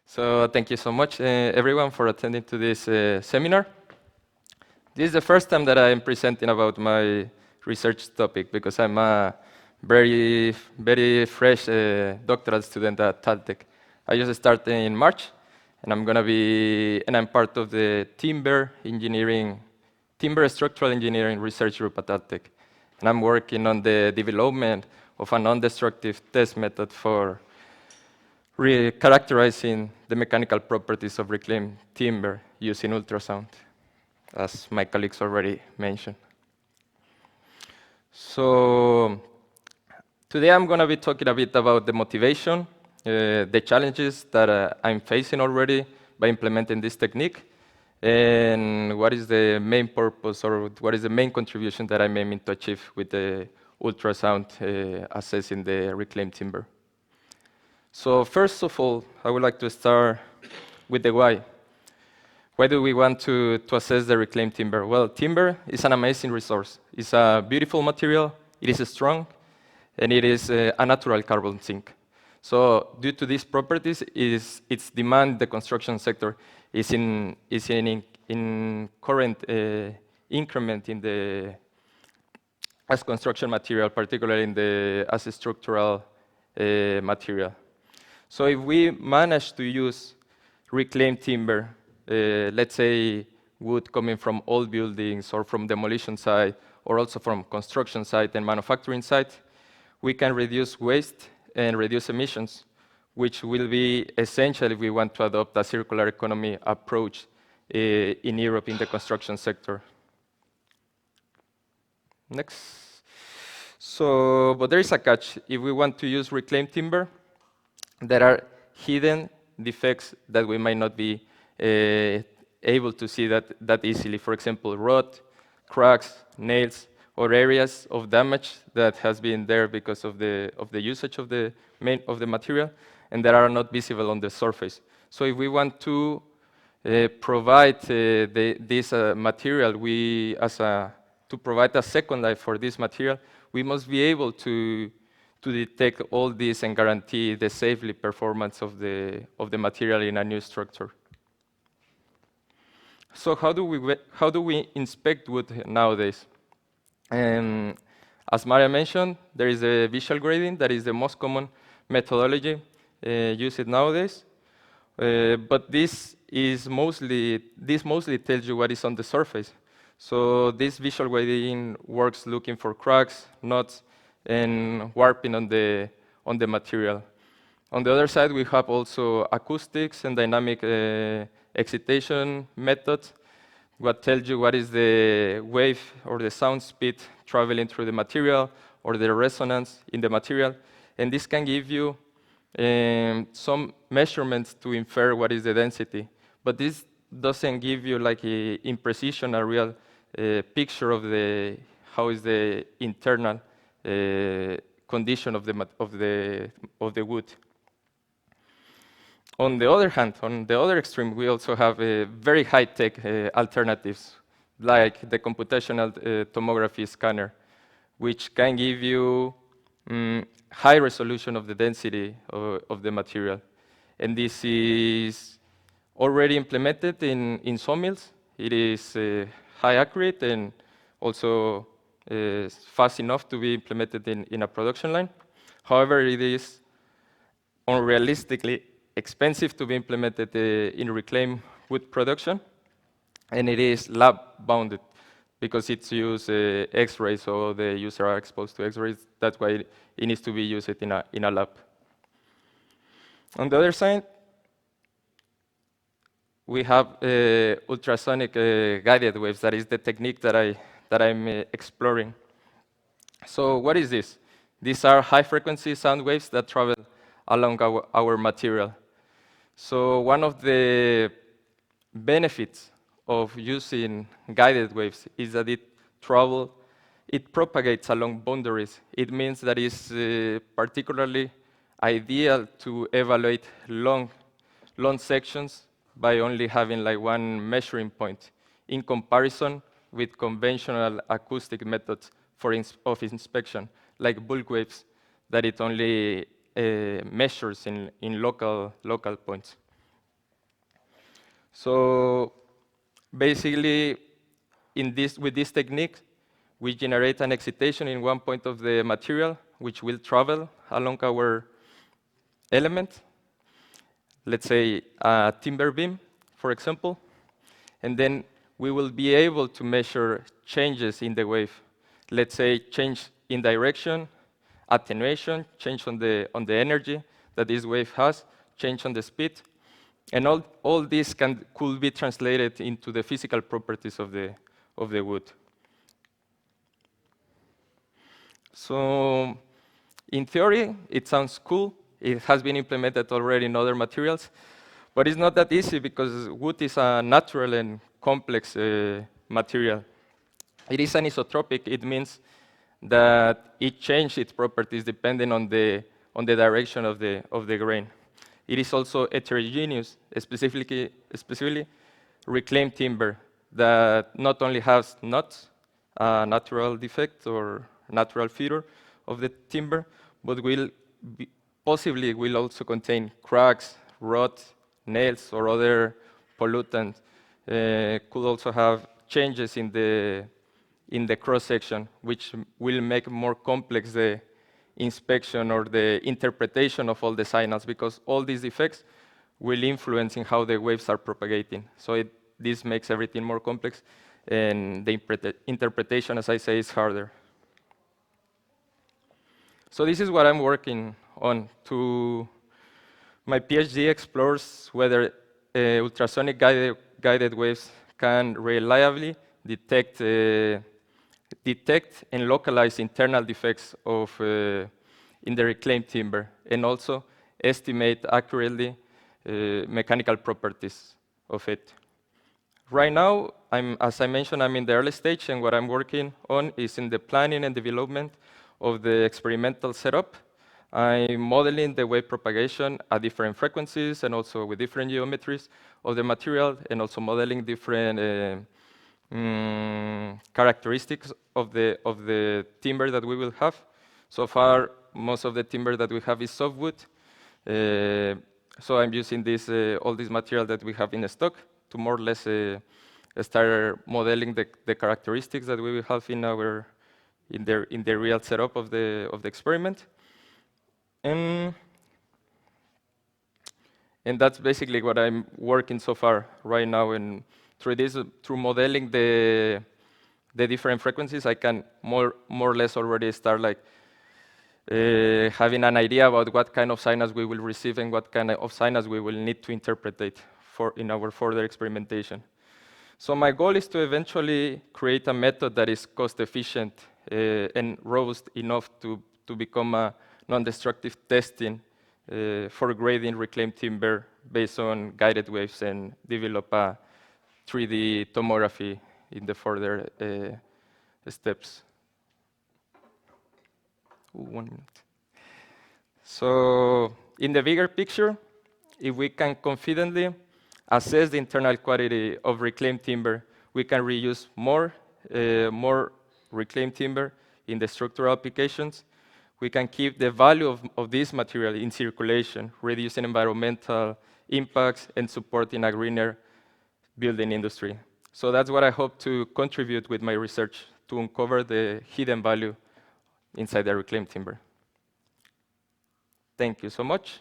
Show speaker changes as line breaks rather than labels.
So thank you so much, everyone, for attending to this seminar. This is the first time that I'm presenting about my research topic because I'm a very fresh doctoral student at TalTech. I just started in March, and I'm part of the timber structural engineering research group at TalTech. And I'm working on the development of a non-destructive test method for characterizing the mechanical properties of reclaimed timber using ultrasound, as my colleagues already mentioned. So today I'm going to be talking a bit about the motivation, the challenges that I'm facing already by implementing this technique, and what is the main purpose or what is the main contribution that I'm aiming to achieve with the ultrasound assessing the reclaimed timber. So first of all, I would like to start with the why. Why do we want to assess the reclaimed timber? Well, timber is an amazing resource. It's a beautiful material, it is strong, and it is a natural carbon sink. So due to these properties, its demand in the construction sector is in current increment in the as construction material, particularly as a structural material. So if we manage to use reclaimed timber, let's say wood coming from old buildings or from demolition site, or also from construction site and manufacturing site, we can reduce waste and reduce emissions, which will be essential if we want to adopt a circular economy approach in Europe in the construction sector. Next. So, but there is a catch. If we want to use reclaimed timber, there are hidden defects that we might not be able to see that easily. For example, rot, cracks, nails, or areas of damage that has been there because of the usage of the material, and that are not visible on the surface. So if we want to provide this material, to provide a second life for this material, we must be able to detect all this and guarantee the safely performance of the material in a new structure. So how do we inspect wood nowadays? As Maria mentioned, there is a visual grading that is the most common methodology used nowadays. But this mostly tells you what is on the surface. So this visual grading works looking for cracks, knots, and warping on the material. On the other side, we have also acoustics and dynamic excitation methods, what tells you what is the wave or the sound speed traveling through the material or the resonance in the material. And this can give you some measurements to infer what is the density. But this doesn't give you like in precision a real picture of how is the internal condition of the wood. On the other hand, on the other extreme, we also have very high-tech alternatives, like the computational tomography scanner, which can give you high resolution of the density of the material. And this is already implemented in sawmills. It is high accurate and also fast enough to be implemented in a production line. However, it is unrealistically expensive to be implemented in reclaimed wood production, and it is lab-bounded because it's used X-rays, so the users are exposed to X-rays. That's why it needs to be used in a lab. On the other side, we have ultrasonic guided waves. That is the technique that I'm exploring. So what is this? These are high-frequency sound waves that travel along our material. So one of the benefits of using guided waves is that it propagates along boundaries. It means that it's particularly ideal to evaluate long sections by only having like one measuring point in comparison with conventional acoustic methods of inspection, like bulk waves, that it only measures in local points. So basically, with this technique, we generate an excitation in one point of the material, which will travel along our element, let's say a timber beam, for example, and then we will be able to measure changes in the wave. Let's say change in direction, attenuation, change on the energy that this wave has, change on the speed, and all this could be translated into the physical properties of the wood. So in theory, it sounds cool. It has been implemented already in other materials, but it's not that easy because wood is a natural and complex material. It is anisotropic. It means that it changes its properties depending on the direction of the grain. It is also heterogeneous, specifically reclaimed timber that not only has knots, a natural defect or natural feature of the timber, but possibly will also contain cracks, rot, nails, or other pollutants. Could also have changes in the cross section, which will make more complex the inspection or the interpretation of all the signals, because all these effects will influence in how the waves are propagating. So this makes everything more complex, and the interpretation, as I say, is harder. So this is what I'm working on. My PhD explores whether ultrasonic guided waves can reliably detect and localize internal defects in the reclaimed timber, and also estimate accurately mechanical properties of it. Right now, as I mentioned, I'm in the early stage, and what I'm working on is in the planning and development of the experimental setup. I'm modeling the wave propagation at different frequencies and also with different geometries of the material, and also modeling different characteristics of the timber that we will have. So far, most of the timber that we have is softwood. So I'm using all this material that we have in stock to more or less start modeling the characteristics that we will have in the real setup of the experiment. And that's basically what I'm working so far right now. And through modeling the different frequencies, I can more or less already start having an idea about what kind of signals we will receive and what kind of signals we will need to interpret in our further experimentation. So my goal is to eventually create a method that is cost efficient and robust enough to become a non-destructive testing for grading reclaimed timber based on guided waves, and develop a 3D tomography in the further steps. 1 minute. So in the bigger picture, if we can confidently assess the internal quality of reclaimed timber, we can reuse more reclaimed timber in the structural applications. We can keep the value of this material in circulation, reducing environmental impacts and supporting a greener building industry. So that's what I hope to contribute with my research, to uncover the hidden value inside the reclaimed timber. Thank you so much.